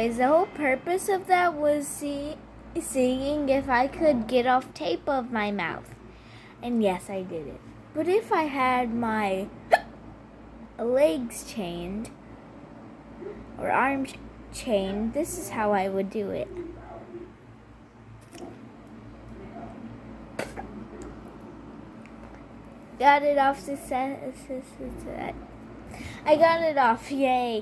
anyways, the whole purpose of that was seeing if I could get off tape of my mouth. And yes, I did it. But if I had my legs chained or arms chained, this is how I would do it. Got it off. I got it off. Yay.